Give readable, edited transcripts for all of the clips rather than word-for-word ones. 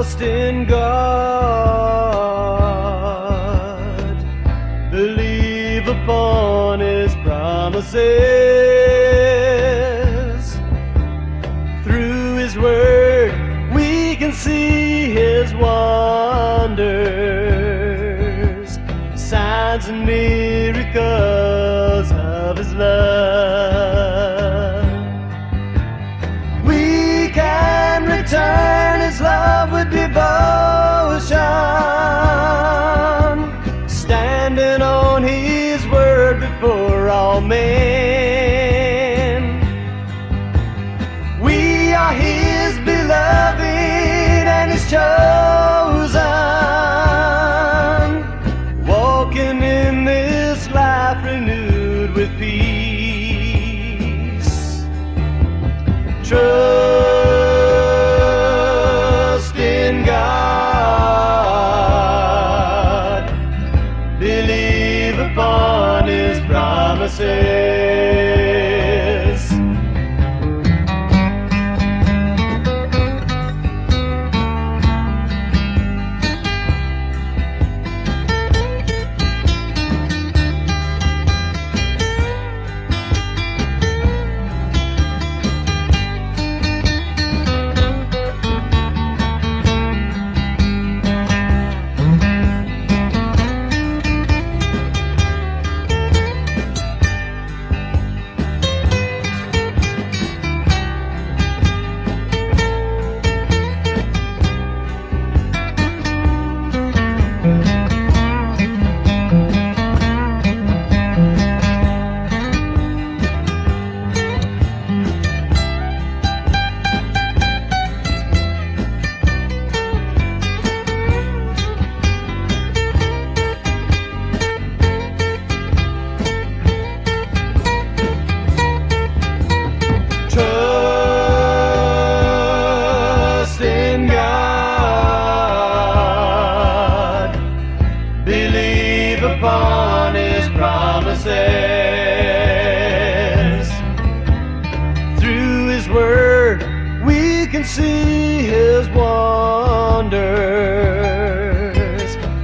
Trust in God, believe upon His promises. Through His word we can see His wonders, signs and miracles of His love. We can return His love with devotion, standing on His word before all men. We are His beloved and His chosen, walking in this life renewed with peace. Trust in God, believe upon His promises. Trust in God, believe upon His promises. Through His word we can see His wonders,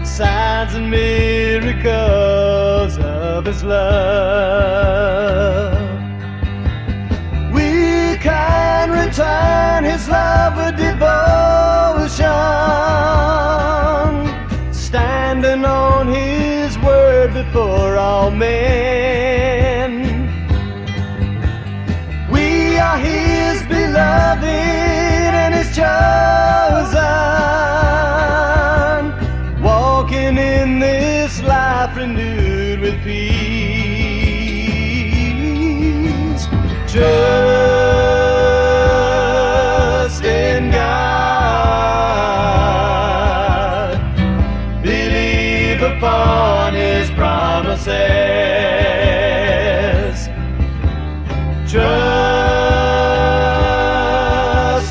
signs and miracles of His love. We can return His love with devotion, standing on His word before all men. We are His beloved and His chosen, walking in this life renewed with peace. Trust in God, believe upon His promises. Trust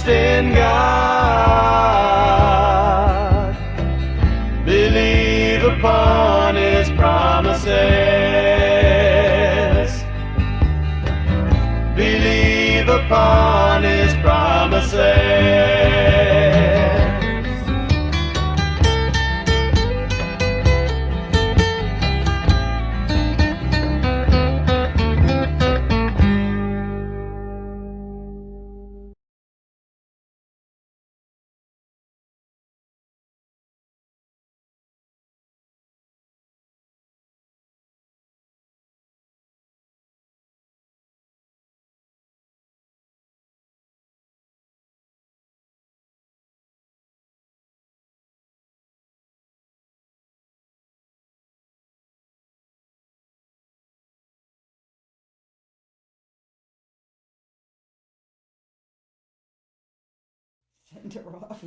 in God, believe upon His promises. Believe upon His promises. Send her off.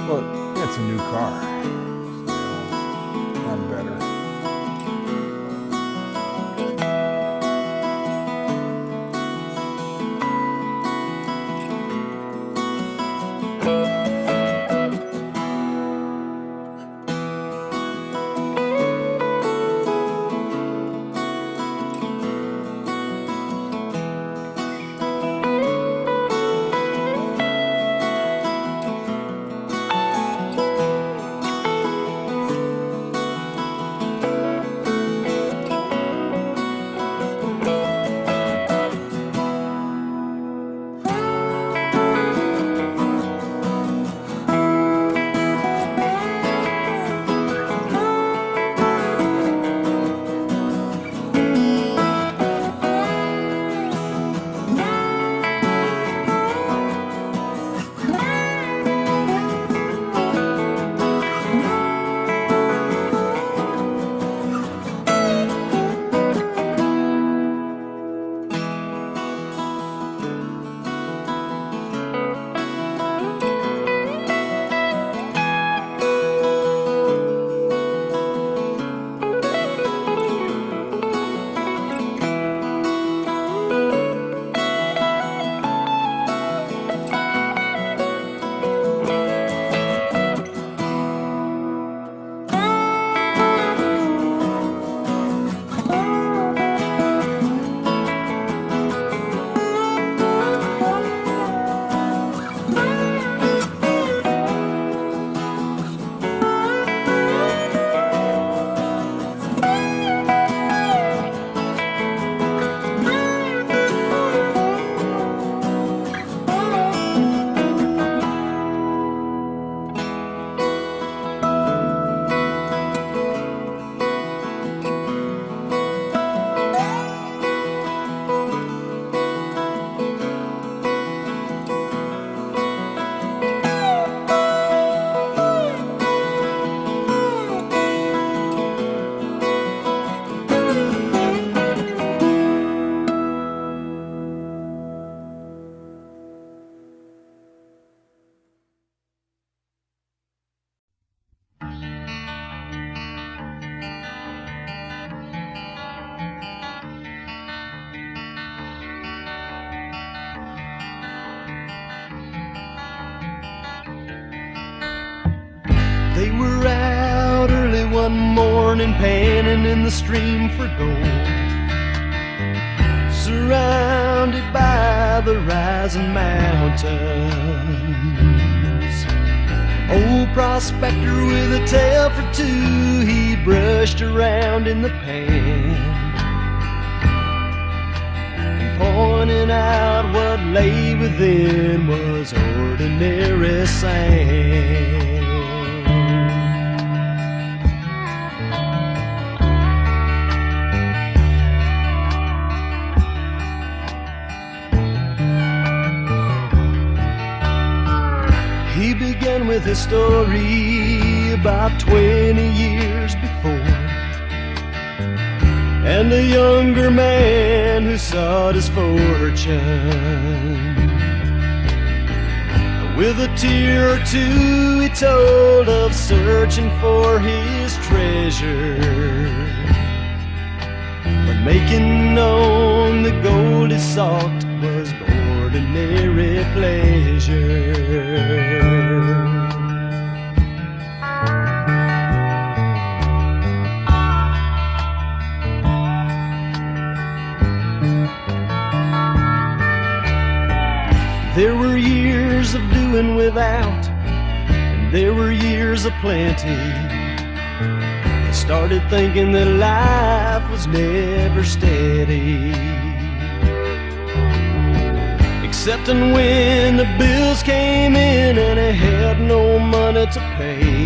Well, it's a new car. So I'm better. They were out early one morning, panning in the stream for gold, surrounded by the rising mountains. Old prospector with a tale for two, he brushed around in the pan, and pointing out what lay within was ordinary sand. He began with his story about 20 years before, and a younger man who sought his fortune. With a tear or two he told of searching for his treasure, but making known the gold he sought was ordinary pleasure. There were years of doing without, and there were years of plenty. I started thinking that life was never steady, excepting when the bills came in and I had no money to pay.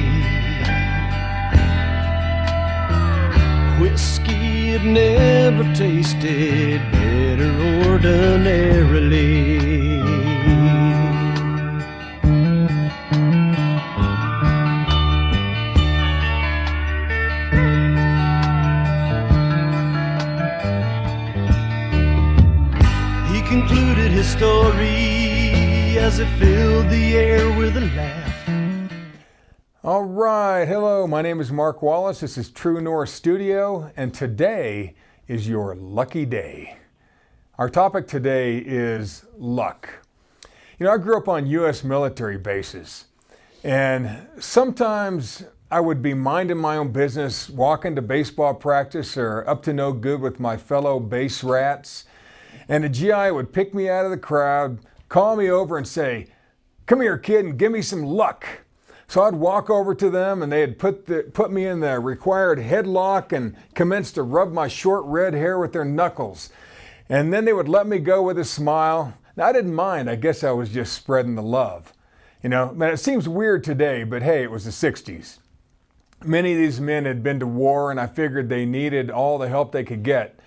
Whiskey had never tasted better ordinarily. He concluded his story as it filled the air with a laugh. All right, hello, my name is Mark Wallace. This is True North Studio, and today is your lucky day. Our topic today is luck. You know, I grew up on U.S. military bases, and sometimes I would be minding my own business, walking to baseball practice or up to no good with my fellow base rats, and a GI would pick me out of the crowd, call me over and say, "Come here, kid, and give me some luck." So I'd walk over to them and they'd put me in the required headlock and commence to rub my short red hair with their knuckles. And then they would let me go with a smile. Now, I didn't mind. I guess I was just spreading the love. You know, man, it seems weird today, but hey, it was the 60s. Many of these men had been to war, and I figured they needed all the help they could get.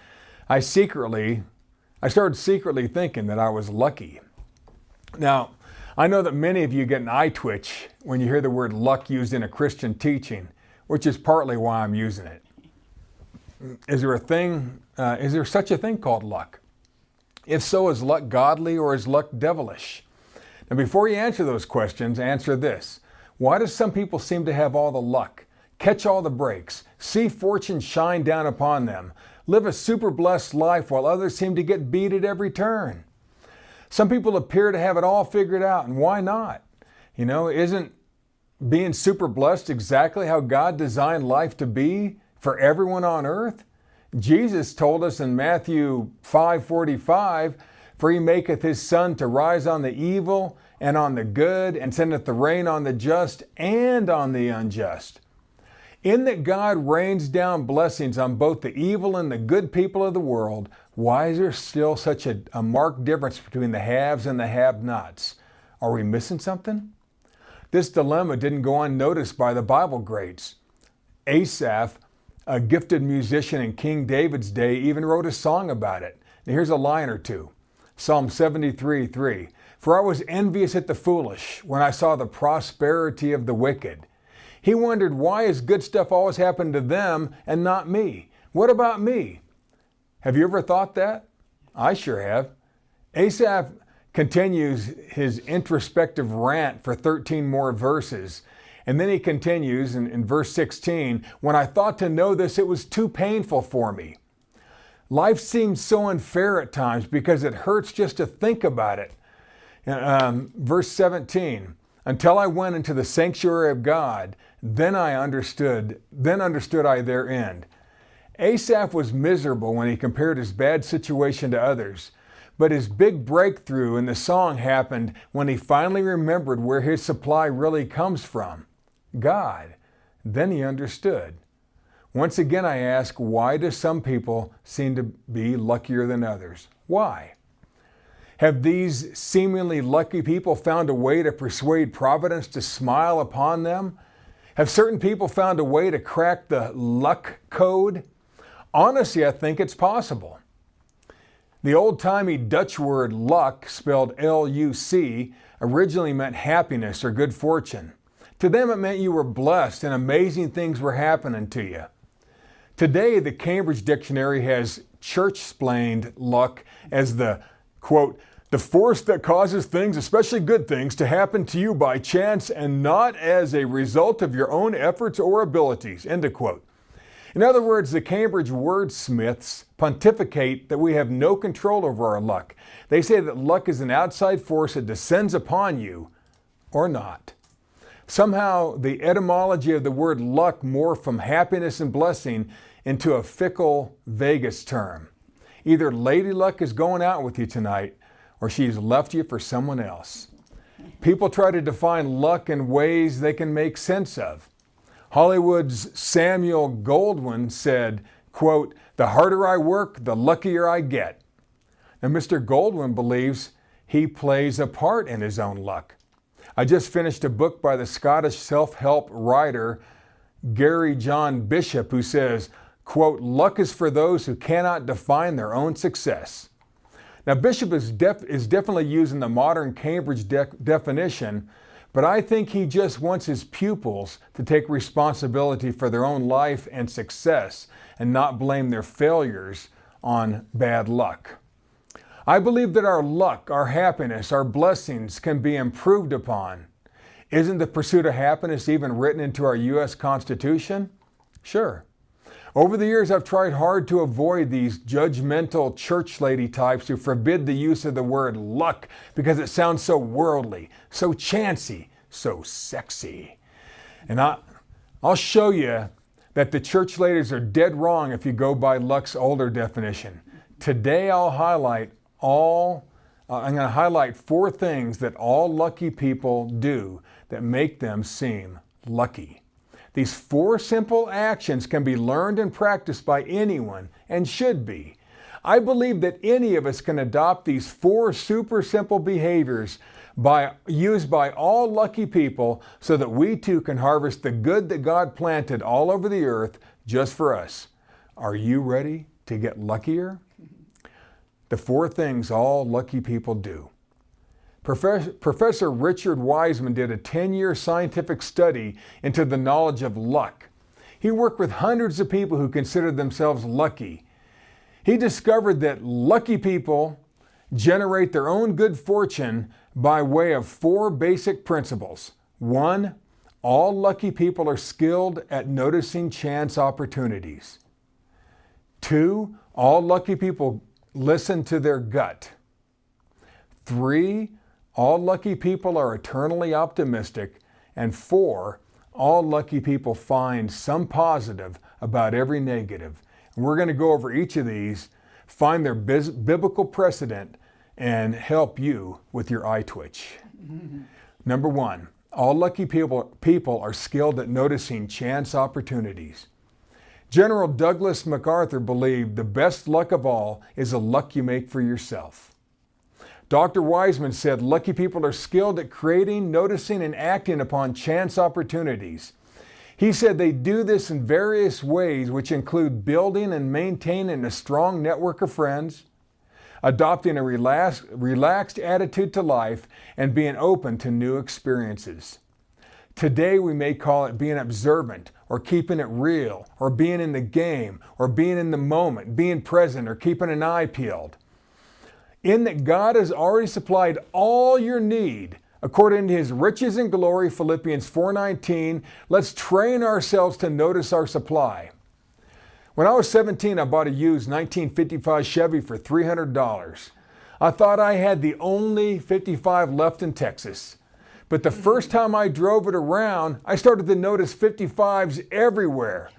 I started secretly thinking that I was lucky. Now, I know that many of you get an eye twitch when you hear the word luck used in a Christian teaching, which is partly why I'm using it. Is there such a thing called luck? If so, is luck godly or is luck devilish? Now, before you answer those questions, answer this. Why do some people seem to have all the luck, catch all the breaks, see fortune shine down upon them, live a super blessed life while others seem to get beat at every turn? Some people appear to have it all figured out, and why not? You know, isn't being super blessed exactly how God designed life to be for everyone on earth? Jesus told us in Matthew 5:45, "For he maketh his sun to rise on the evil and on the good, and sendeth the rain on the just and on the unjust." In that God rains down blessings on both the evil and the good people of the world, why is there still such a marked difference between the haves and the have-nots? Are we missing something? This dilemma didn't go unnoticed by the Bible greats. Asaph, a gifted musician in King David's day, even wrote a song about it. Now here's a line or two. Psalm 73:3. "For I was envious at the foolish when I saw the prosperity of the wicked." He wondered why his good stuff always happened to them and not me. What about me? Have you ever thought that? I sure have. Asaph continues his introspective rant for 13 more verses. And then he continues in verse 16, "When I thought to know this, it was too painful for me." Life seems so unfair at times because it hurts just to think about it. Verse 17, until I went into the sanctuary of God, then understood I their end. Asaph was miserable when he compared his bad situation to others, but his big breakthrough in the song happened when he finally remembered where his supply really comes from, God. Then he understood. Once again I ask, why do some people seem to be luckier than others? Why? Have these seemingly lucky people found a way to persuade Providence to smile upon them? Have certain people found a way to crack the luck code? Honestly, I think it's possible. The old-timey Dutch word luck, spelled L-U-C, originally meant happiness or good fortune. To them, it meant you were blessed and amazing things were happening to you. Today, the Cambridge Dictionary has church-splained luck as the, quote, the force that causes things, especially good things, to happen to you by chance and not as a result of your own efforts or abilities, end of quote. In other words, the Cambridge wordsmiths pontificate that we have no control over our luck. They say that luck is an outside force that descends upon you or not. Somehow, the etymology of the word luck morphed from happiness and blessing into a fickle Vegas term. Either Lady Luck is going out with you tonight, or she's left you for someone else. People try to define luck in ways they can make sense of. Hollywood's Samuel Goldwyn said, quote, the harder I work, the luckier I get. Now, Mr. Goldwyn believes he plays a part in his own luck. I just finished a book by the Scottish self-help writer Gary John Bishop, who says, quote, luck is for those who cannot define their own success. Now, Bishop is definitely using the modern Cambridge definition, but I think he just wants his pupils to take responsibility for their own life and success and not blame their failures on bad luck. I believe that our luck, our happiness, our blessings can be improved upon. Isn't the pursuit of happiness even written into our U.S. Constitution? Sure. Over the years, I've tried hard to avoid these judgmental church lady types who forbid the use of the word luck because it sounds so worldly, so chancy, so sexy. And I'll show you that the church ladies are dead wrong if you go by luck's older definition. Today, I'm going to highlight 4 things that all lucky people do that make them seem lucky. These 4 simple actions can be learned and practiced by anyone and should be. I believe that any of us can adopt these 4 super simple behaviors used by all lucky people so that we too can harvest the good that God planted all over the earth just for us. Are you ready to get luckier? The 4 things all lucky people do. Professor Richard Wiseman did a 10-year scientific study into the knowledge of luck. He worked with hundreds of people who considered themselves lucky. He discovered that lucky people generate their own good fortune by way of 4 basic principles. 1, all lucky people are skilled at noticing chance opportunities. 2, all lucky people listen to their gut. 3, all lucky people are eternally optimistic. And 4, all lucky people find some positive about every negative. And we're going to go over each of these, find their biblical precedent, and help you with your eye twitch. Number 1, all lucky people are skilled at noticing chance opportunities. General Douglas MacArthur believed the best luck of all is the luck you make for yourself. Dr. Wiseman said lucky people are skilled at creating, noticing, and acting upon chance opportunities. He said they do this in various ways, which include building and maintaining a strong network of friends, adopting a relaxed attitude to life, and being open to new experiences. Today we may call it being observant, or keeping it real, or being in the game, or being in the moment, being present, or keeping an eye peeled. In that God has already supplied all your need according to His riches and glory, Philippians 4:19, let's train ourselves to notice our supply. When I was 17, I bought a used 1955 Chevy for $300. I thought I had the only 55 left in Texas. But the first time I drove it around, I started to notice 55s everywhere.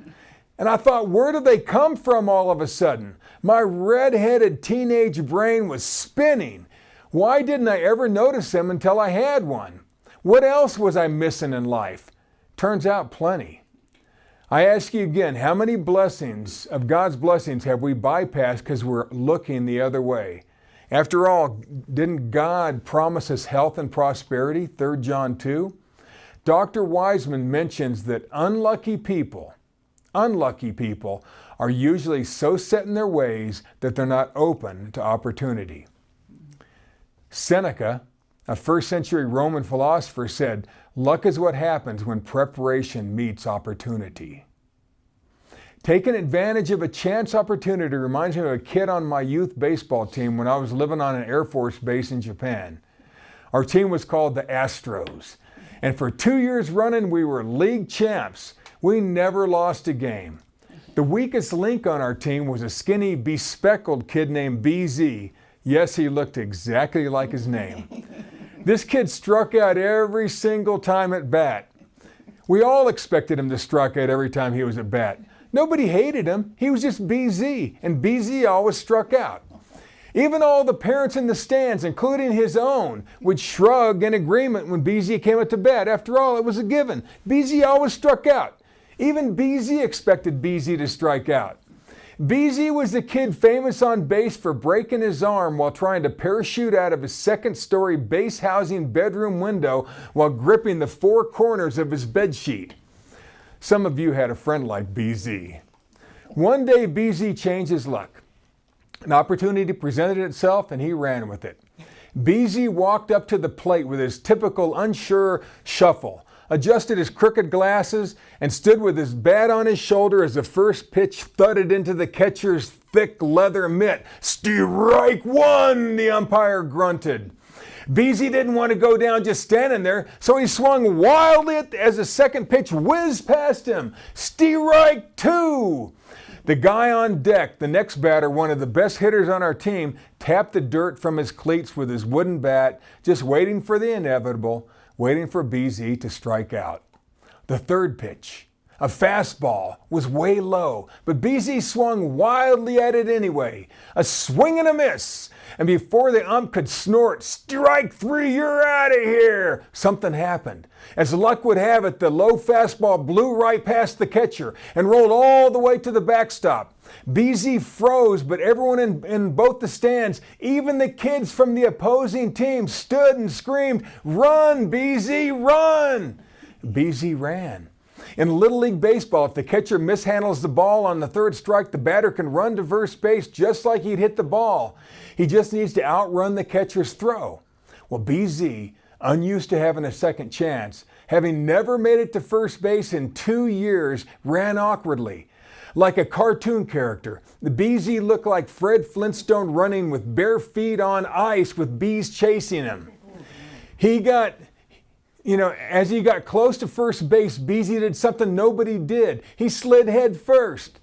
And I thought, where did they come from all of a sudden? My red-headed teenage brain was spinning. Why didn't I ever notice them until I had one? What else was I missing in life? Turns out plenty. I ask you again, how many blessings of God's blessings have we bypassed because we're looking the other way? After all, didn't God promise us health and prosperity? 3 John 2. Dr. Wiseman mentions that unlucky people are usually so set in their ways that they're not open to opportunity. Seneca, a first century Roman philosopher, said, "Luck is what happens when preparation meets opportunity." Taking advantage of a chance opportunity reminds me of a kid on my youth baseball team when I was living on an Air Force base in Japan. Our team was called the Astros, and for 2 years running we were league champs. We never lost a game. The weakest link on our team was a skinny, bespectacled kid named BZ. Yes, he looked exactly like his name. This kid struck out every single time at bat. We all expected him to strike out every time he was at bat. Nobody hated him. He was just BZ, and BZ always struck out. Even all the parents in the stands, including his own, would shrug in agreement when BZ came up to bat. After all, it was a given. BZ always struck out. Even BZ expected BZ to strike out. BZ was the kid famous on base for breaking his arm while trying to parachute out of his second-story base housing bedroom window while gripping the 4 corners of his bedsheet. Some of you had a friend like BZ. One day, BZ changed his luck. An opportunity presented itself, and he ran with it. BZ walked up to the plate with his typical unsure shuffle, adjusted his crooked glasses, and stood with his bat on his shoulder as the first pitch thudded into the catcher's thick leather mitt. "Strike one," the umpire grunted. BZ didn't want to go down just standing there, so he swung wildly as the second pitch whizzed past him. "Strike two." The guy on deck, the next batter, one of the best hitters on our team, tapped the dirt from his cleats with his wooden bat, just waiting for the inevitable, waiting for BZ to strike out. The third pitch, a fastball, was way low, but BZ swung wildly at it anyway. A swing and a miss, and before the ump could snort, "Strike 3, you're out of here," something happened. As luck would have it, the low fastball blew right past the catcher and rolled all the way to the backstop. BZ froze, but everyone in both the stands, even the kids from the opposing team, stood and screamed, "Run, BZ, run!" BZ ran. In Little League Baseball, if the catcher mishandles the ball on the third strike, the batter can run to first base just like he'd hit the ball. He just needs to outrun the catcher's throw. Well, BZ, unused to having a second chance, having never made it to first base in 2 years, ran awkwardly. Like a cartoon character, the BZ looked like Fred Flintstone running with bare feet on ice with bees chasing him. As he got close to first base, BZ did something nobody did. He slid head first.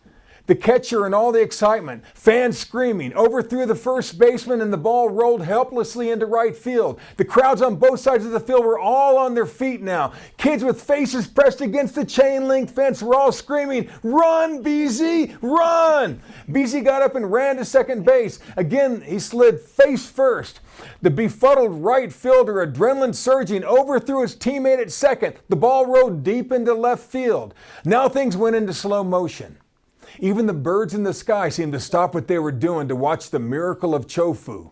The catcher and all the excitement, fans screaming, overthrew the first baseman and the ball rolled helplessly into right field. The crowds on both sides of the field were all on their feet now. Kids with faces pressed against the chain link fence were all screaming, "Run, BZ, run!" BZ got up and ran to second base. Again, he slid face first. The befuddled right fielder, adrenaline surging, overthrew his teammate at second. The ball rolled deep into left field. Now things went into slow motion. Even the birds in the sky seemed to stop what they were doing to watch the miracle of Chofu.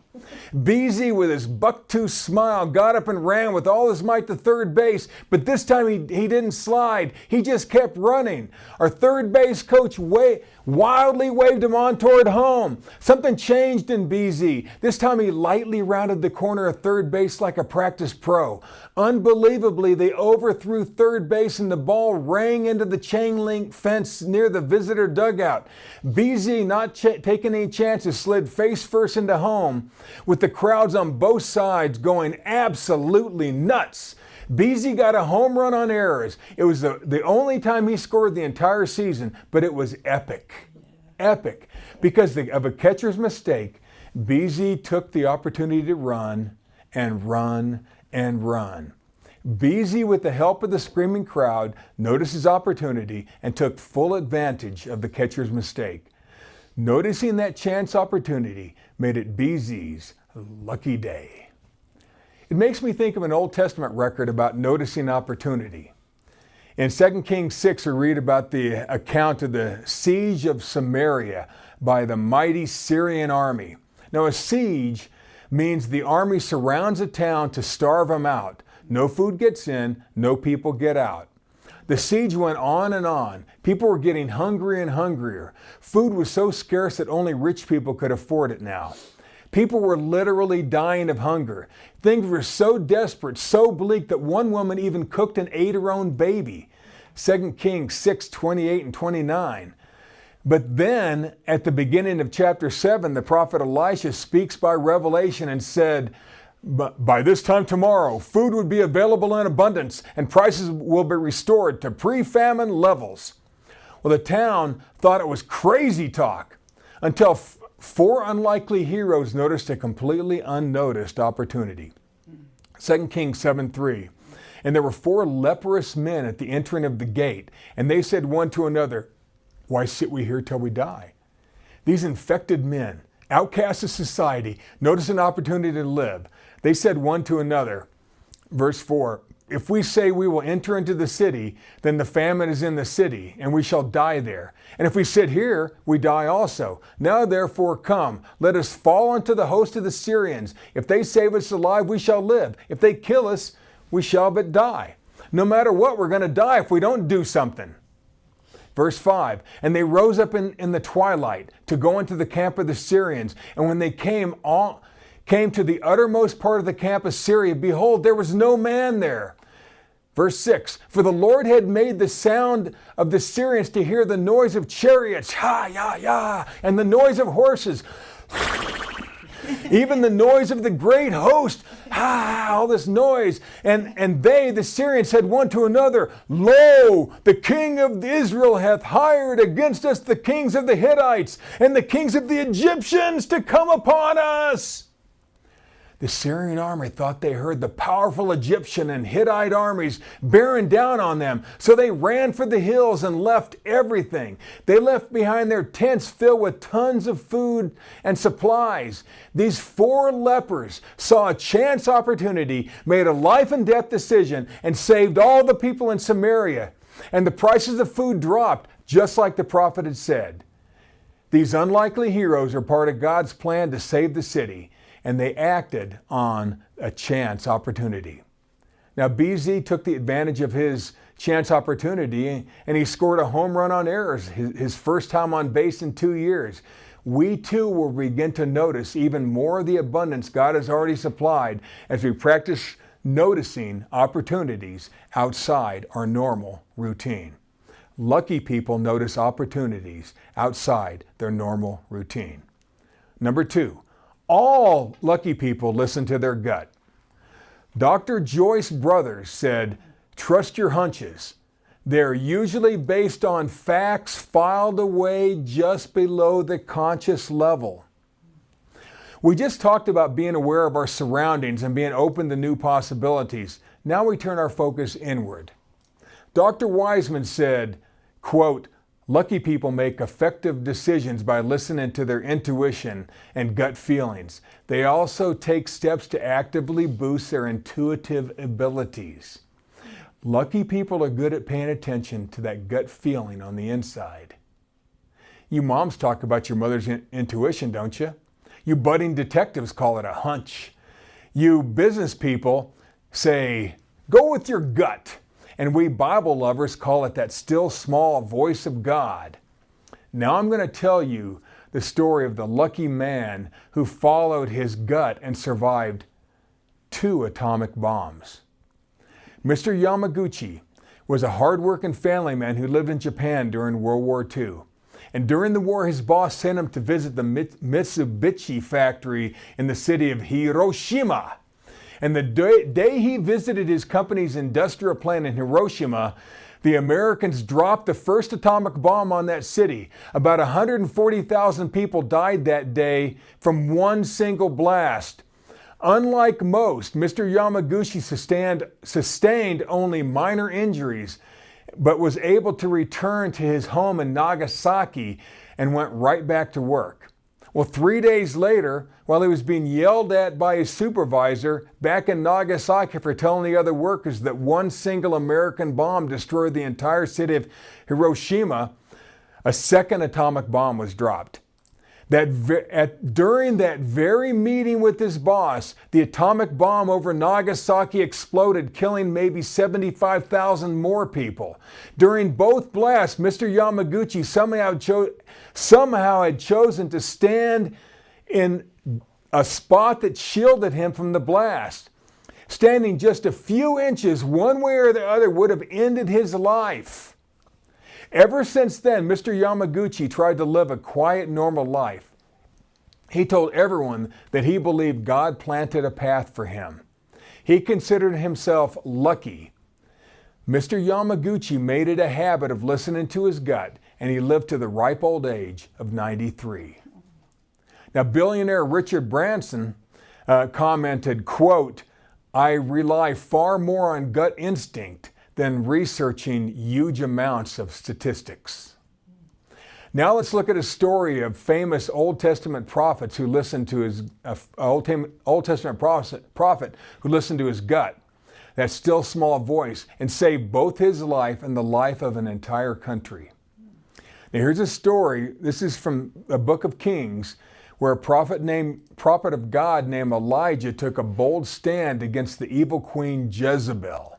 BZ, with his bucktooth smile, got up and ran with all his might to third base, but this time he didn't slide. He just kept running. Our third base coach wildly waved him on toward home. Something changed in BZ. This time he lightly rounded the corner of third base like a practice pro. Unbelievably, they overthrew third base and the ball rang into the chain link fence near the visitor dugout. BZ, not taking any chances, slid face first into home, with the crowds on both sides going absolutely nuts. BZ got a home run on errors. It was the only time he scored the entire season, but it was epic. Epic. Because of a catcher's mistake, BZ took the opportunity to run and run and run. Beasy, with the help of the screaming crowd, noticed his opportunity and took full advantage of the catcher's mistake. Noticing that chance opportunity made it Beasy's lucky day. It makes me think of an Old Testament record about noticing opportunity. In 2 Kings 6, we read about the account of the siege of Samaria by the mighty Syrian army. Now, a siege means the army surrounds a town to starve them out. No food gets in, no people get out. The siege went on and on. People were getting hungrier and hungrier. Food was so scarce that only rich people could afford it now. People were literally dying of hunger. Things were so desperate, so bleak, that one woman even cooked and ate her own baby. 2 Kings 6:28 and 29. But then, at the beginning of chapter 7, the prophet Elisha speaks by revelation and said, by this time tomorrow, food would be available in abundance and prices will be restored to pre-famine levels. Well, the town thought it was crazy talk until four unlikely heroes noticed a completely unnoticed opportunity. 2 Kings 7:3. And there were 4 leprous men at the entering of the gate, and they said one to another, "Why sit we here till we die?" These infected men, outcasts of society, noticed an opportunity to live. They said one to another, verse 4, "If we say we will enter into the city, then the famine is in the city, and we shall die there. And if we sit here, we die also. Now therefore come, let us fall unto the host of the Syrians. If they save us alive, we shall live. If they kill us, we shall but die. No matter what, we're going to die if we don't do something." Verse 5, "And they rose up in the twilight to go into the camp of the Syrians. And when they came to the uttermost part of the camp of Syria, behold, there was no man there." Verse 6, "For the Lord had made the sound of the Syrians to hear the noise of chariots, ha, ya, ya, and the noise of horses, even the noise of the great host, ha, all this noise. And they, the Syrians, said one to another, Lo, the king of Israel hath hired against us the kings of the Hittites and the kings of the Egyptians to come upon us." The Syrian army thought they heard the powerful Egyptian and Hittite armies bearing down on them, so they ran for the hills and left everything. They left behind their tents filled with tons of food and supplies. These 4 lepers saw a chance opportunity, made a life and death decision, and saved all the people in Samaria. And the prices of food dropped, just like the prophet had said. These unlikely heroes are part of God's plan to save the city, and they acted on a chance opportunity. Now, BZ took the advantage of his chance opportunity, and he scored a home run on errors, his first time on base in 2 years. We too will begin to notice even more of the abundance God has already supplied as we practice noticing opportunities outside our normal routine. Lucky people notice opportunities outside their normal routine. Number 2, all lucky people listen to their gut. Dr. Joyce Brothers said, "Trust your hunches. They're usually based on facts filed away just below the conscious level." We just talked about being aware of our surroundings and being open to new possibilities. Now we turn our focus inward. Dr. Wiseman said, quote, "Lucky people make effective decisions by listening to their intuition and gut feelings. They also take steps to actively boost their intuitive abilities." Lucky people are good at paying attention to that gut feeling on the inside. You moms talk about your mother's intuition, don't you? You budding detectives call it a hunch. You business people say, "Go with your gut." And we Bible lovers call it that still small voice of God. Now I'm going to tell you the story of the lucky man who followed his gut and survived 2 atomic bombs. Mr. Yamaguchi was a hard-working family man who lived in Japan during World War II. And during the war, his boss sent him to visit the Mitsubishi factory in the city of Hiroshima. And the day he visited his company's industrial plant in Hiroshima, the Americans dropped the first atomic bomb on that city. About 140,000 people died that day from one single blast. Unlike most, Mr. Yamaguchi sustained only minor injuries, but was able to return to his home in Nagasaki and went right back to work. Well, 3 days later, while he was being yelled at by his supervisor back in Nagasaki for telling the other workers that one single American bomb destroyed the entire city of Hiroshima, a second atomic bomb was dropped. During that very meeting with his boss, the atomic bomb over Nagasaki exploded, killing maybe 75,000 more people. During both blasts, Mr. Yamaguchi somehow had chosen to stand in a spot that shielded him from the blast. Standing just a few inches one way or the other would have ended his life. Ever since then, Mr. Yamaguchi tried to live a quiet, normal life. He told everyone that he believed God planted a path for him. He considered himself lucky. Mr. Yamaguchi made it a habit of listening to his gut, and he lived to the ripe old age of 93. Now, billionaire Richard Branson commented, quote, "I rely far more on gut instinct than researching huge amounts of statistics." Now let's look at a story of famous Old Testament prophets who listened to his Old Testament prophet who listened to his gut, that still small voice, and saved both his life and the life of an entire country. Now here's a story. This is from the book of Kings, where a prophet of God named Elijah took a bold stand against the evil queen Jezebel.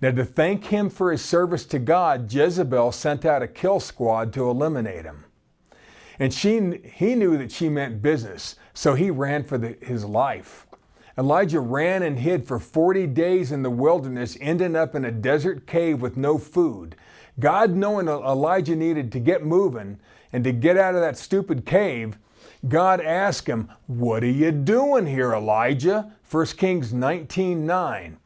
Now, to thank him for his service to God, Jezebel sent out a kill squad to eliminate him. And he knew that she meant business, so he ran for his life. Elijah ran and hid for 40 days in the wilderness, ending up in a desert cave with no food. God, knowing Elijah needed to get moving and to get out of that stupid cave, God asked him, "What are you doing here, Elijah?" 1 Kings 19:9.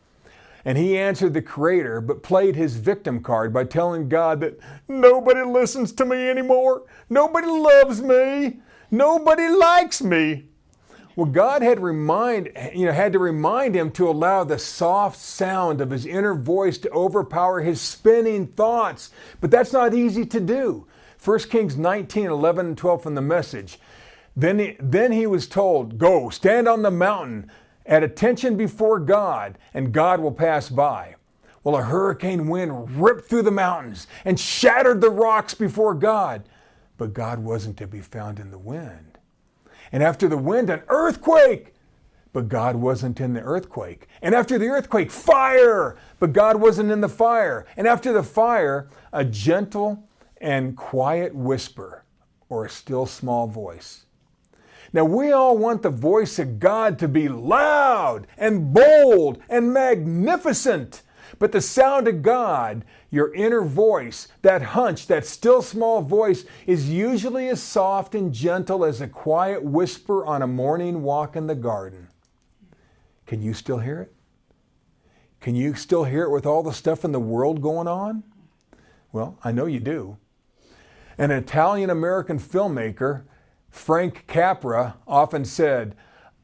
And he answered the Creator, but played his victim card by telling God that nobody listens to me anymore. Nobody loves me. Nobody likes me. Well, God had to remind him to allow the soft sound of his inner voice to overpower his spinning thoughts. But that's not easy to do. 1 Kings 19:11 and 12 from the Message. Then he was told, "Go, stand on the mountain at attention before God, and God will pass by." Well, a hurricane wind ripped through the mountains and shattered the rocks before God. But God wasn't to be found in the wind. And after the wind, an earthquake. But God wasn't in the earthquake. And after the earthquake, fire. But God wasn't in the fire. And after the fire, a gentle and quiet whisper, or a still small voice. Now, we all want the voice of God to be loud and bold and magnificent. But the sound of God, your inner voice, that hunch, that still small voice, is usually as soft and gentle as a quiet whisper on a morning walk in the garden. Can you still hear it? Can you still hear it with all the stuff in the world going on? Well, I know you do. An Italian-American filmmaker, Frank Capra, often said,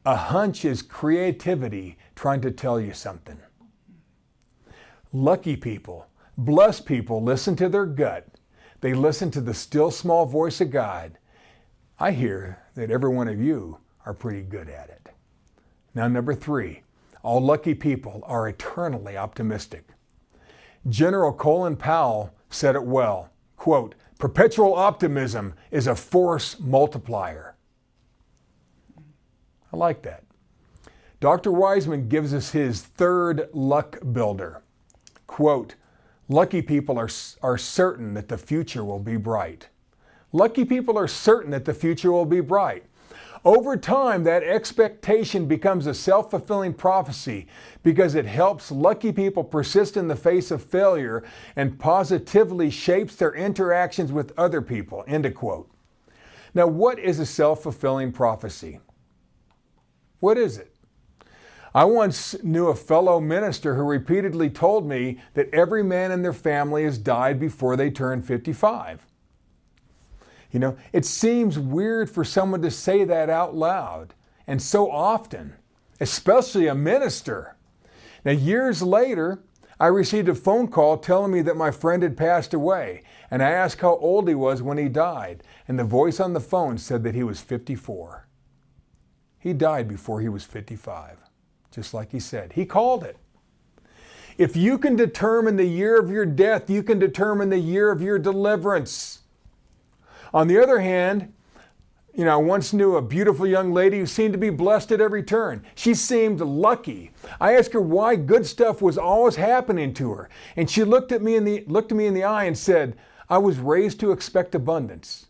"A hunch is creativity trying to tell you something." Lucky people, blessed people listen to their gut. They listen to the still small voice of God. I hear that every one of you are pretty good at it. Now, number 3, all lucky people are eternally optimistic. General Colin Powell said it well, quote, "Perpetual optimism is a force multiplier." I like that. Dr. Wiseman gives us his third luck builder. Quote, "Lucky people are certain that the future will be bright." Lucky people are certain that the future will be bright. Over time, that expectation becomes a self-fulfilling prophecy because it helps lucky people persist in the face of failure and positively shapes their interactions with other people. End of quote. Now, what is a self-fulfilling prophecy? What is it? I once knew a fellow minister who repeatedly told me that every man in their family has died before they turned 55. You know, it seems weird for someone to say that out loud and so often. especially a minister. Now, years later, I received a phone call telling me that my friend had passed away, and I asked how old he was when he died, and the voice on the phone said that he was 54. He died before he was 55, just like he said. He called it. If you can determine the year of your death, you can determine the year of your deliverance. On the other hand, I once knew a beautiful young lady who seemed to be blessed at every turn. She seemed lucky. I asked her why good stuff was always happening to her, and she looked at me in the eye and said, "I was raised to expect abundance."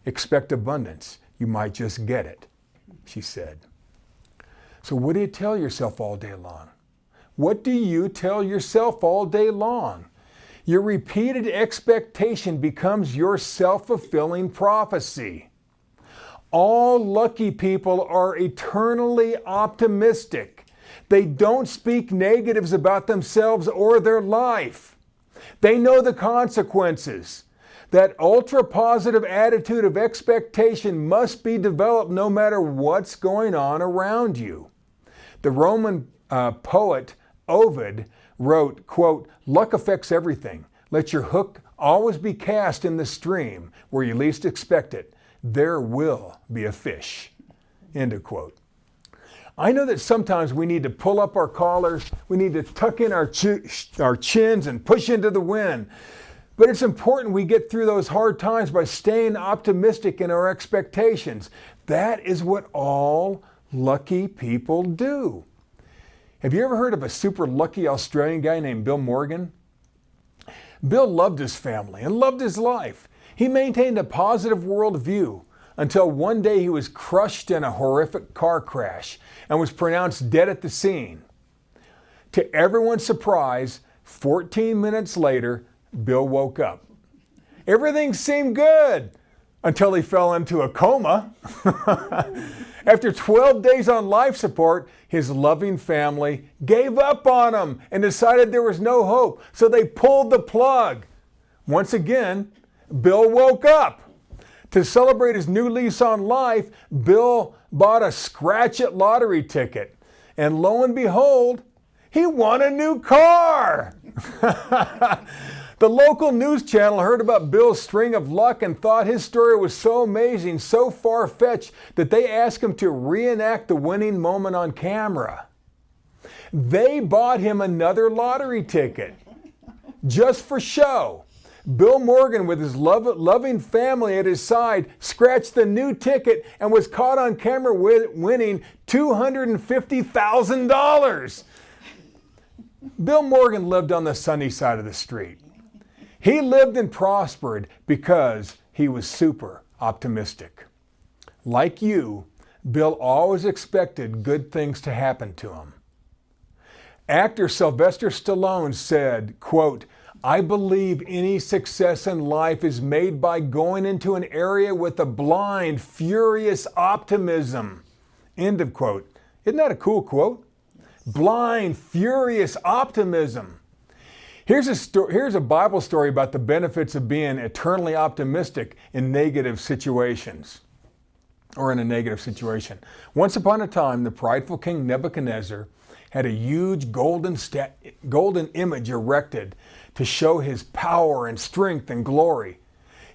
Expect abundance. You might just get it, she said. So what do you tell yourself all day long? What do you tell yourself all day long? Your repeated expectation becomes your self-fulfilling prophecy. All lucky people are eternally optimistic. They don't speak negatives about themselves or their life. They know the consequences. That ultra-positive attitude of expectation must be developed no matter what's going on around you. The Roman poet Ovid wrote, quote, "Luck affects everything. Let your hook always be cast in the stream where you least expect it. There will be a fish." End of quote. I know that sometimes we need to pull up our collars, we need to tuck in our chins and push into the wind. But it's important we get through those hard times by staying optimistic in our expectations. That is what all lucky people do. Have you ever heard of a super lucky Australian guy named Bill Morgan? Bill loved his family and loved his life. He maintained a positive worldview until one day he was crushed in a horrific car crash and was pronounced dead at the scene. To everyone's surprise, 14 minutes later, Bill woke up. Everything seemed good until he fell into a coma. After 12 days on life support, his loving family gave up on him and decided there was no hope, so they pulled the plug. Once again, Bill woke up. To celebrate his new lease on life, Bill bought a scratch-it lottery ticket, and lo and behold, he won a new car. The local news channel heard about Bill's string of luck and thought his story was so amazing, so far-fetched, that they asked him to reenact the winning moment on camera. They bought him another lottery ticket, just for show. Bill Morgan, with his loving family at his side, scratched the new ticket and was caught on camera winning $250,000. Bill Morgan lived on the sunny side of the street. He lived and prospered because he was super optimistic. Like you, Bill always expected good things to happen to him. Actor Sylvester Stallone said, quote, "I believe any success in life is made by going into an area with a blind, furious optimism." End of quote. Isn't that a cool quote? Blind, furious optimism. Here's a Bible story about the benefits of being eternally optimistic in negative situations, or in a negative situation. Once upon a time, the prideful king Nebuchadnezzar had a huge golden image erected to show his power and strength and glory.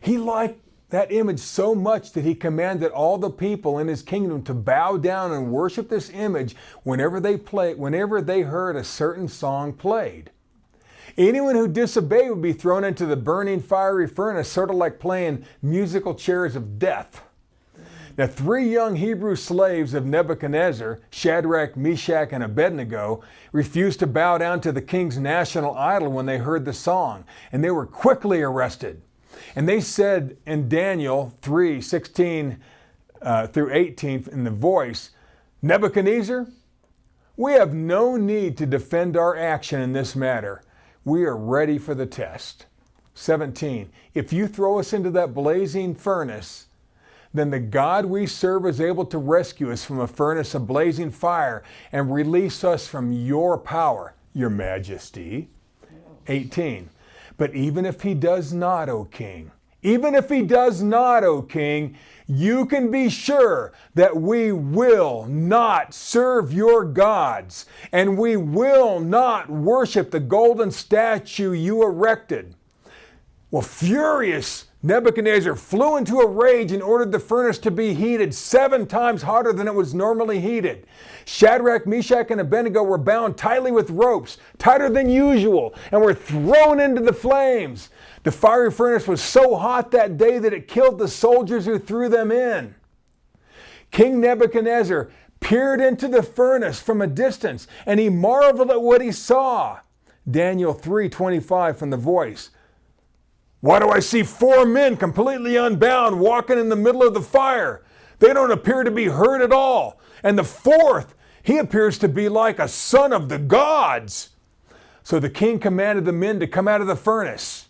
He liked that image so much that he commanded all the people in his kingdom to bow down and worship this image whenever they heard a certain song played. Anyone who disobeyed would be thrown into the burning fiery furnace, sort of like playing musical chairs of death. Now, 3 young Hebrew slaves of Nebuchadnezzar, Shadrach, Meshach, and Abednego, refused to bow down to the king's national idol when they heard the song, and they were quickly arrested. And they said in Daniel 3:16 through 18 in the voice, "Nebuchadnezzar, we have no need to defend our action in this matter. We are ready for the test." 17, "If you throw us into that blazing furnace, then the God we serve is able to rescue us from a furnace of blazing fire and release us from your power, your majesty." 18, "But even if he does not, O king, Even if he does not, O king, you can be sure that we will not serve your gods, and we will not worship the golden statue you erected." Well, furious, Nebuchadnezzar flew into a rage and ordered the furnace to be heated 7 times hotter than it was normally heated. Shadrach, Meshach, and Abednego were bound tightly with ropes, tighter than usual, and were thrown into the flames. The fiery furnace was so hot that day that it killed the soldiers who threw them in. King Nebuchadnezzar peered into the furnace from a distance, and he marveled at what he saw. Daniel 3:25 from The Voice. "Why do I see 4 men completely unbound walking in the middle of the fire? They don't appear to be hurt at all. And the 4th, he appears to be like a son of the gods." So the king commanded the men to come out of the furnace.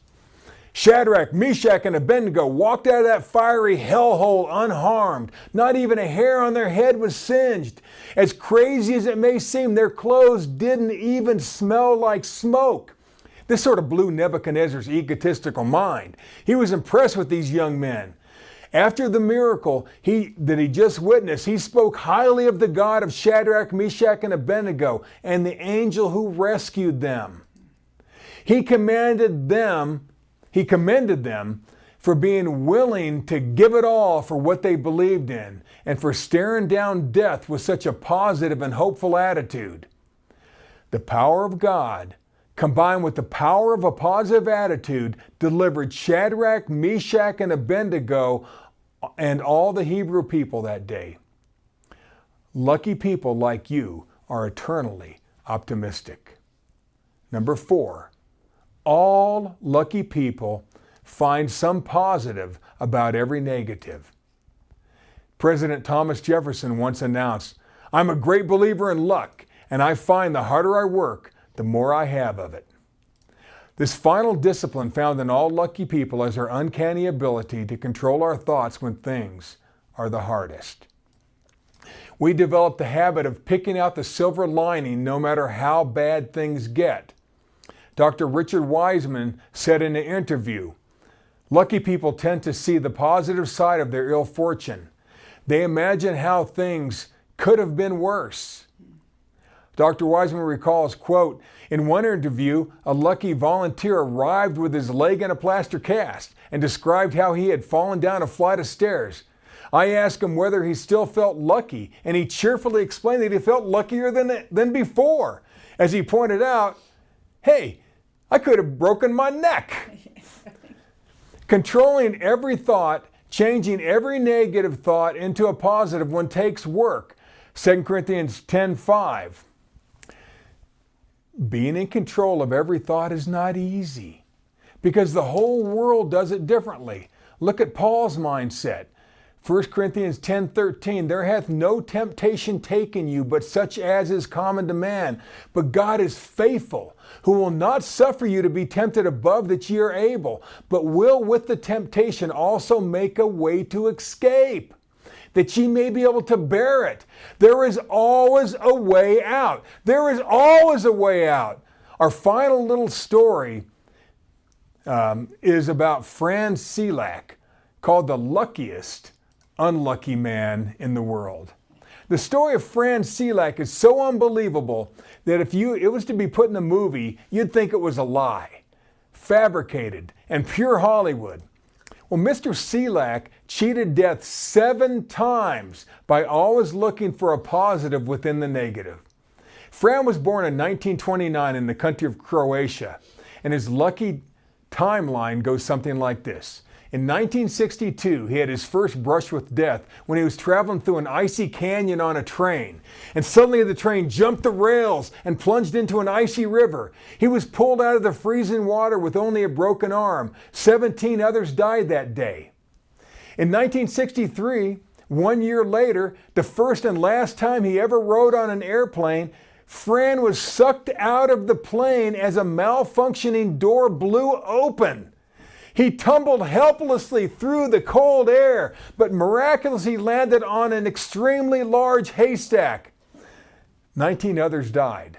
Shadrach, Meshach, and Abednego walked out of that fiery hellhole unharmed. Not even a hair on their head was singed. As crazy as it may seem, their clothes didn't even smell like smoke. This sort of blew Nebuchadnezzar's egotistical mind. He was impressed with these young men. After the miracle that he just witnessed, he spoke highly of the God of Shadrach, Meshach, and Abednego and the angel who rescued them. He commended them for being willing to give it all for what they believed in and for staring down death with such a positive and hopeful attitude. The power of God, combined with the power of a positive attitude, delivered Shadrach, Meshach, and Abednego and all the Hebrew people that day. Lucky people like you are eternally optimistic. Number 4, all lucky people find some positive about every negative. President Thomas Jefferson once announced, "I'm a great believer in luck, and I find the harder I work, the more I have of it." This final discipline found in all lucky people is our uncanny ability to control our thoughts when things are the hardest. We develop the habit of picking out the silver lining no matter how bad things get. Dr. Richard Wiseman said in an interview, "Lucky people tend to see the positive side of their ill fortune. They imagine how things could have been worse." Dr. Wiseman recalls, quote, "In one interview, a lucky volunteer arrived with his leg in a plaster cast and described how he had fallen down a flight of stairs. I asked him whether he still felt lucky, and he cheerfully explained that he felt luckier than before. As he pointed out, hey, I could have broken my neck." Controlling every thought, changing every negative thought into a positive one takes work. 2 Corinthians 10:5. Being in control of every thought is not easy because the whole world does it differently. Look at Paul's mindset. 1 Corinthians 10:13, "There hath no temptation taken you, but such as is common to man. But God is faithful, who will not suffer you to be tempted above that ye are able, but will with the temptation also make a way to escape, that ye may be able to bear it." There is always a way out. There is always a way out. Our final little story is about Franz Selak, called the luckiest unlucky man in the world. The story of Franz Selak is so unbelievable that if it was to be put in a movie, you'd think it was a lie, fabricated, and pure Hollywood. Well, Mr. Selak cheated death 7 times by always looking for a positive within the negative. Fran was born in 1929 in the country of Croatia, and his lucky timeline goes something like this. In 1962, he had his first brush with death when he was traveling through an icy canyon on a train. And suddenly the train jumped the rails and plunged into an icy river. He was pulled out of the freezing water with only a broken arm. 17 others died that day. In 1963, 1 year later, the first and last time he ever rode on an airplane, Fran was sucked out of the plane as a malfunctioning door blew open. He tumbled helplessly through the cold air, but miraculously landed on an extremely large haystack. 19 others died.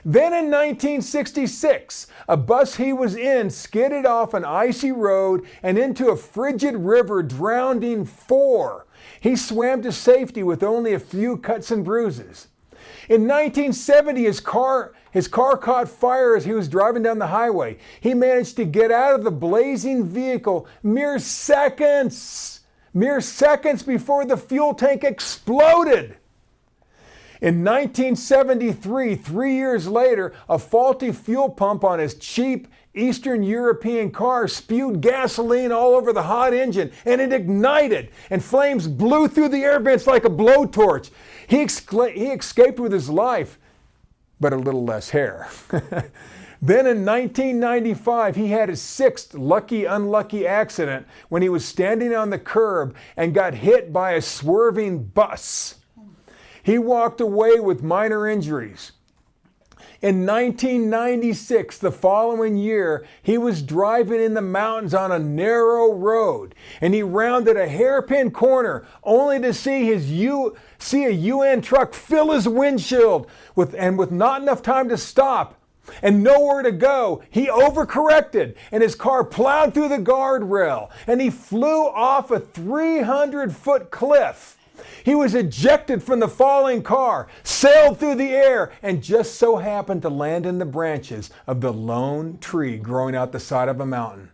Then in 1966, a bus he was in skidded off an icy road and into a frigid river, drowning 4. He swam to safety with only a few cuts and bruises. In 1970, his car caught fire as he was driving down the highway. He managed to get out of the blazing vehicle mere seconds before the fuel tank exploded. In 1973, 3 years later, a faulty fuel pump on his cheap Eastern European car spewed gasoline all over the hot engine, and it ignited, and flames blew through the air vents like a blowtorch. He escaped with his life, but a little less hair. Then in 1995, he had his 6th lucky-unlucky accident when he was standing on the curb and got hit by a swerving bus. He walked away with minor injuries. In 1996, the following year, he was driving in the mountains on a narrow road, and he rounded a hairpin corner only to see a UN truck fill his windshield with not enough time to stop and nowhere to go. He overcorrected, and his car plowed through the guardrail, and he flew off a 300-foot cliff. He was ejected from the falling car, sailed through the air, and just so happened to land in the branches of the lone tree growing out the side of a mountain.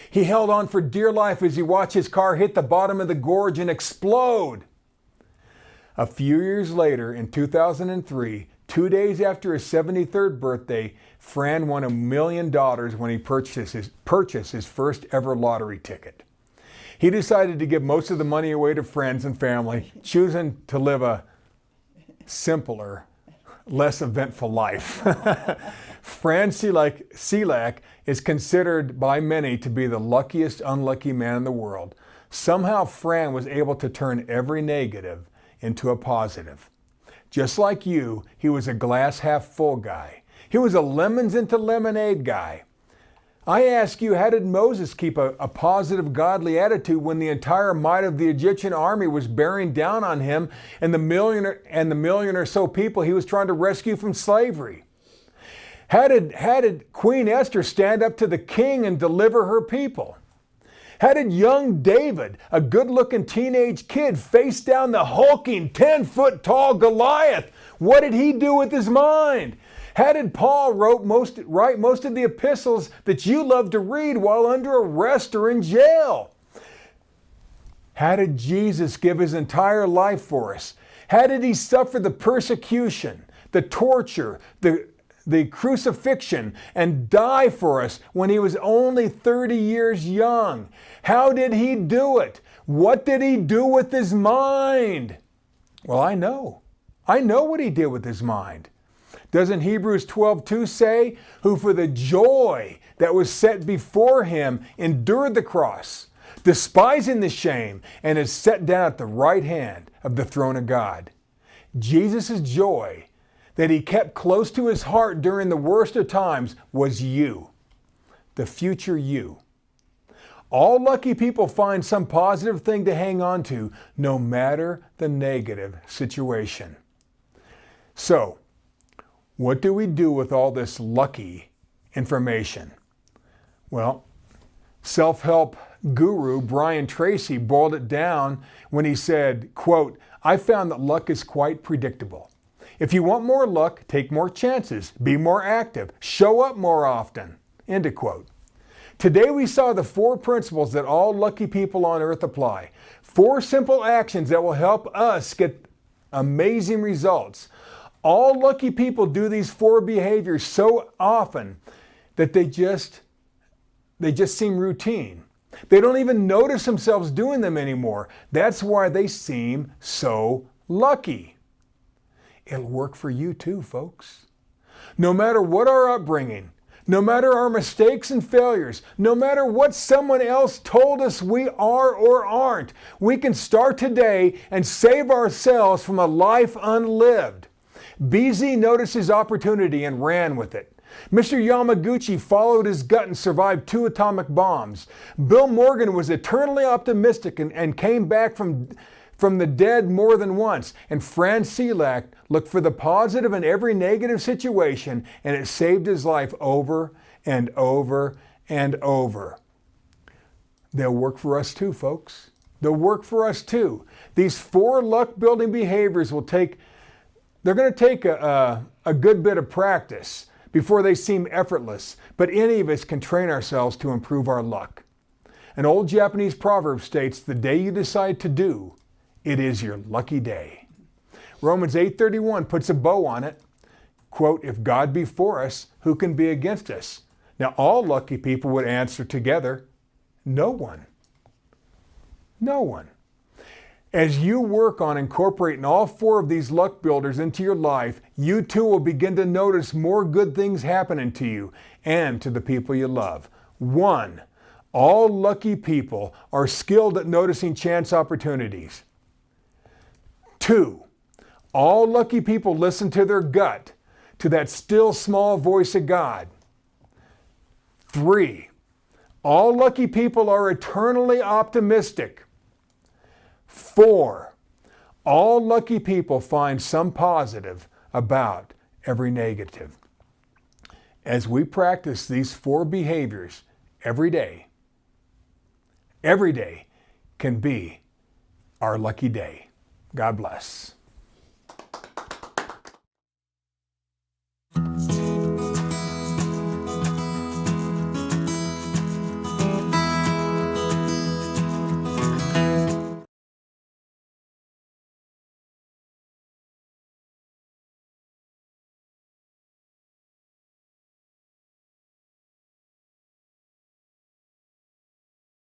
He held on for dear life as he watched his car hit the bottom of the gorge and explode. A few years later, in 2003, 2 days after his 73rd birthday, Fran won $1 million when he purchased his first ever lottery ticket. He decided to give most of the money away to friends and family, choosing to live a simpler, less eventful life. Fran Selak is considered by many to be the luckiest unlucky man in the world. Somehow Fran was able to turn every negative into a positive. Just like you, he was a glass half full guy. He was a lemons into lemonade guy. I ask you, how did Moses keep a positive, godly attitude when the entire might of the Egyptian army was bearing down on him and the million or so people he was trying to rescue from slavery? How did Queen Esther stand up to the king and deliver her people? How did young David, a good-looking teenage kid, face down the hulking 10-foot-tall Goliath? What did he do with his mind? How did Paul write most of the epistles that you love to read while under arrest or in jail? How did Jesus give his entire life for us? How did he suffer the persecution, the torture, the crucifixion, and die for us when he was only 30 years young? How did he do it? What did he do with his mind? Well, I know. I know what he did with his mind. Doesn't Hebrews 12:2 say, who for the joy that was set before him endured the cross, despising the shame, and is set down at the right hand of the throne of God? Jesus' joy that he kept close to his heart during the worst of times was you, the future you. All lucky people find some positive thing to hang on to, no matter the negative situation. So, what do we do with all this lucky information? Well, self-help guru Brian Tracy boiled it down when he said, quote, I found that luck is quite predictable. If you want more luck, take more chances, be more active, show up more often, end of quote. Today we saw the 4 principles that all lucky people on earth apply. 4 simple actions that will help us get amazing results. All lucky people do these 4 behaviors so often that they just seem routine. They don't even notice themselves doing them anymore. That's why they seem so lucky. It'll work for you too, folks. No matter what our upbringing, no matter our mistakes and failures, no matter what someone else told us we are or aren't, we can start today and save ourselves from a life unlived. BZ noticed his opportunity and ran with it. Mr. Yamaguchi followed his gut and survived 2 atomic bombs. Bill Morgan was eternally optimistic and came back from the dead more than once. And Fran Selak looked for the positive in every negative situation, and it saved his life over and over and over. They'll work for us too, folks. They'll work for us too. These 4 luck-building behaviors they're going to take a good bit of practice before they seem effortless, but any of us can train ourselves to improve our luck. An old Japanese proverb states, "The day you decide to do, it is your lucky day." Romans 8:31 puts a bow on it. Quote, "If God be for us, who can be against us?" Now all lucky people would answer together, no one. No one. As you work on incorporating all 4 of these luck builders into your life, you too will begin to notice more good things happening to you and to the people you love. 1. All lucky people are skilled at noticing chance opportunities. 2. All lucky people listen to their gut, to that still small voice of God. 3. All lucky people are eternally optimistic. 4. All lucky people find some positive about every negative. As we practice these 4 behaviors every day can be our lucky day. God bless.